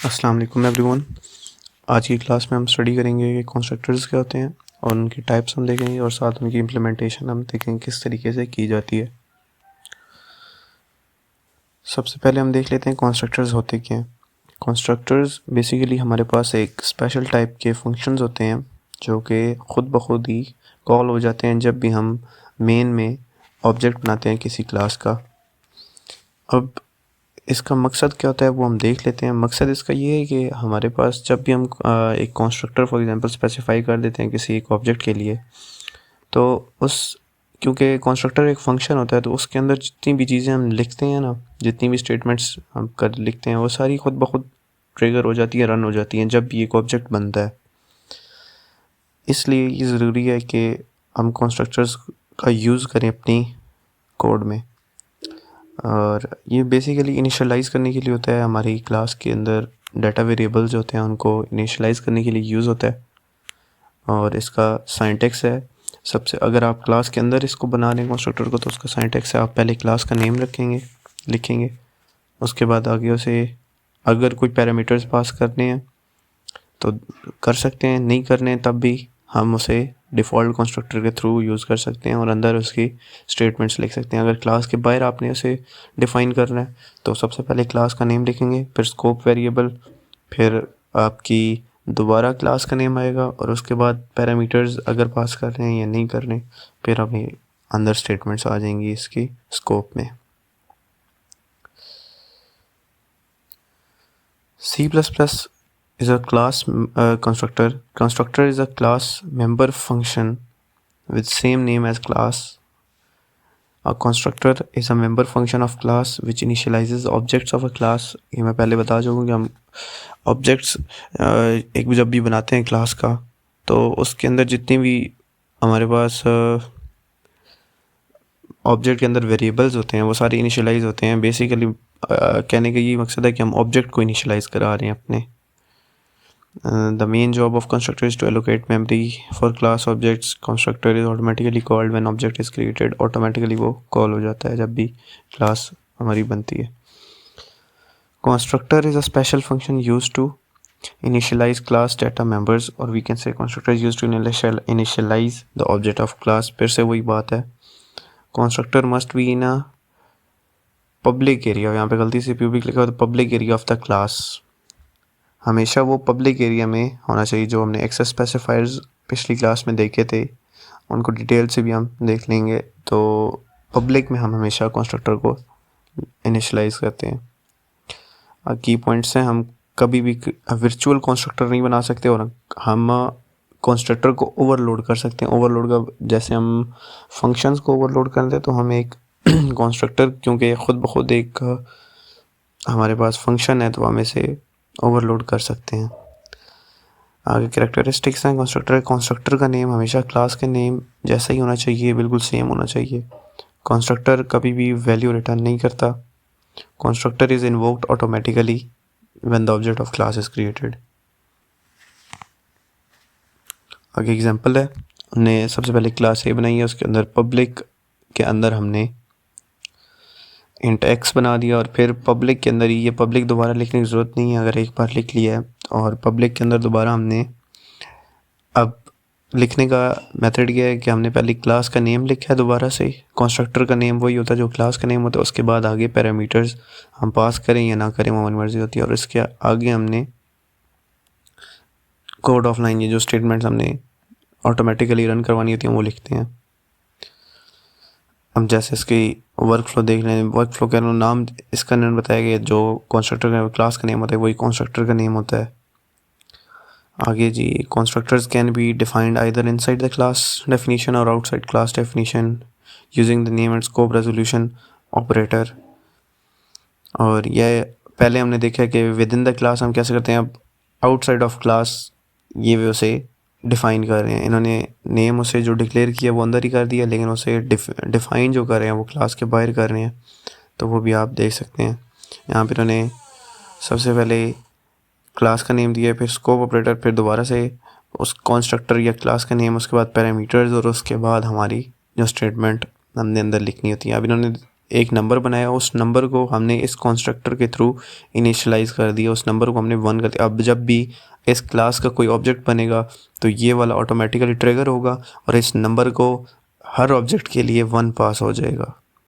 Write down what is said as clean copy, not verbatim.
अस्सलाम वालेकुम एवरीवन। आज की क्लास में हम स्टडी करेंगे कि कंस्ट्रक्टर्स क्या होते हैं और उनकी टाइप्स हम देखेंगे और साथ उनकी इम्प्लीमेंटेशन हम देखेंगे किस तरीके से की जाती है। सबसे पहले हम देख लेते हैं कंस्ट्रक्टर्स होते क्या हैं। कंस्ट्रक्टर्स बेसिकली हमारे पास एक स्पेशल टाइप के फंक्शंस होते हैं जो कि ख़ुद ब खुद ही कॉल हो जाते हैं जब भी हम मेन में ऑब्जेक्ट बनाते हैं किसी क्लास का। अब इसका मकसद क्या होता है वो हम देख लेते हैं। मकसद इसका ये है कि हमारे पास जब भी हम एक कंस्ट्रक्टर फॉर एग्जांपल स्पेसिफाई कर देते हैं किसी एक ऑब्जेक्ट के लिए, तो उस क्योंकि कंस्ट्रक्टर एक फंक्शन होता है तो उसके अंदर जितनी भी चीज़ें हम लिखते हैं ना, जितनी भी स्टेटमेंट्स हम कर लिखते हैं वो सारी खुद ब खुद ट्रिगर हो जाती है, रन हो जाती हैं जब भी एक ऑब्जेक्ट बनता है। इसलिए ये ज़रूरी है कि हम कंस्ट्रक्टर्स का यूज़ करें अपनी कोड में। और ये बेसिकली इनिशियलाइज़ करने के लिए होता है। हमारी क्लास के अंदर डाटा वेरिएबल्स होते हैं, उनको इनिशियलाइज़ करने के लिए यूज़ होता है। और इसका सिंटैक्स है सबसे, अगर आप क्लास के अंदर इसको बना रहे हैं कंस्ट्रक्टर को तो उसका सिंटैक्स है, आप पहले क्लास का नेम लिखेंगे। उसके बाद आगे उसे अगर कोई पैरामीटर्स पास करने हैं तो कर सकते हैं, नहीं करने हैं तब भी हम उसे डिफ़ॉल्ट कंस्ट्रक्टर के थ्रू यूज़ कर सकते हैं और अंदर उसकी स्टेटमेंट्स लिख सकते हैं। अगर क्लास के बाहर आपने उसे डिफ़ाइन करना है तो सबसे पहले क्लास का नेम लिखेंगे, फिर स्कोप वेरिएबल, फिर आपकी दोबारा क्लास का नेम आएगा और उसके बाद पैरामीटर्स अगर पास कर रहे हैं या नहीं कर रहे, फिर हमें अंदर स्टेटमेंट्स आ जाएंगी इसकी स्कोप में। C++ is a class constructor. Constructor is a class member function with same name as class. A constructor is a member function of class which initializes objects of a class. ये मैं पहले बता चुका कि हम objects एक जब भी बनाते हैं क्लास का तो उसके अंदर जितनी भी हमारे पास ऑब्जेक्ट के अंदर वेरिएबल्स होते हैं वो सारे इनिशियलाइज होते हैं। बेसिकली कहने का ये मकसद है कि हम ऑब्जेक्ट को इनिशियलाइज करा रहे हैं अपने। The main job of constructor is to allocate memory for class objects. Constructor is automatically called when object is created. Automatically वो कॉल हो जाता है जब भी क्लास हमारी बनती है। Constructor is a special function used to initialize class data members, or we can say constructor is used to initialize the object of class. फिर से वही बात है, constructor must be in a public area. यहाँ पे गलती से public लिखा हो तो public area of the class, हमेशा वो पब्लिक एरिया में होना चाहिए। जो हमने एक्सेस स्पेसिफायर्स पिछली क्लास में देखे थे उनको डिटेल से भी हम देख लेंगे। तो पब्लिक में हम हमेशा कंस्ट्रक्टर को इनिशियलाइज करते हैं। की पॉइंट्स हैं, हम कभी भी वर्चुअल कंस्ट्रक्टर नहीं बना सकते और हम कंस्ट्रक्टर को ओवरलोड कर सकते हैं। ओवरलोड का जैसे हम फंक्शंस को ओवरलोड करते हैं तो हम एक कंस्ट्रक्टर क्योंकि ख़ुद ब खुद एक हमारे पास फंक्शन है तो हम इसे ओवरलोड कर सकते हैं। आगे कैरेक्टरिस्टिक्स हैं कंस्ट्रक्टर का नेम हमेशा क्लास के नेम जैसा ही होना चाहिए, बिल्कुल सेम होना चाहिए। कंस्ट्रक्टर कभी भी वैल्यू रिटर्न नहीं करता। Constructor is invoked automatically when the object of class is created. आगे एग्जांपल है, हमने सबसे पहले क्लास ए बनाई है, उसके अंदर पब्लिक के अंदर हमने इंट एक्स बना दिया और फिर पब्लिक के अंदर ही, ये पब्लिक दोबारा लिखने की ज़रूरत नहीं है अगर एक बार लिख लिया है। और पब्लिक के अंदर दोबारा हमने अब लिखने का मेथड ये है कि हमने पहले क्लास का नेम लिखा है दोबारा से। कंस्ट्रक्टर का नेम वही होता है जो क्लास का नेम होता है, उसके बाद आगे पैरामीटर्स हम पास करें या ना करें वो हमारी मर्जी होती है। और इसके आगे हमने कोड ऑफ लाइन, ये जो स्टेटमेंट्स हमने ऑटोमेटिकली रन करवानी होती हैं वो लिखते हैं। हम जैसे इसकी वर्क फ्लो देख लें, वर्क फ्लो का नाम इसका नाम बताया गया, जो कंस्ट्रक्टर का क्लास का नेम होता है वही कंस्ट्रक्टर का नेम होता है। आगे जी, constructors can be defined either inside the class definition और outside class definition using the name and scope resolution operator. और यह पहले हमने देखा कि विद इन द क्लास हम कैसे करते हैं, अब आउटसाइड ऑफ क्लास ये वे उसे डिफ़ाइन कर रहे हैं। इन्होंने नेम उसे जो डिक्लेयर किया वो अंदर ही कर दिया, लेकिन उसे डिफ़ाइन जो कर रहे हैं वो क्लास के बाहर कर रहे हैं, तो वो भी आप देख सकते हैं। यहाँ पे इन्होंने सबसे पहले क्लास का नेम दिया, फिर स्कोप ऑपरेटर, फिर दोबारा से उस कंस्ट्रक्टर या क्लास का नेम, उसके बाद पैरामीटर्स और उसके बाद हमारी जो स्टेटमेंट हमने अंदर लिखनी होती है। अब इन्होंने एक नंबर बनाया, उस नंबर को हमने इस कंस्ट्रक्टर के थ्रू इनिशियलाइज़ कर दिया, उस नंबर को हमने 1 कर दिया। अब जब भी इस क्लास का कोई ऑब्जेक्ट बनेगा तो ये वाला ऑटोमेटिकली ट्रिगर होगा और इस नंबर को हर ऑब्जेक्ट के लिए 1 पास हो जाएगा।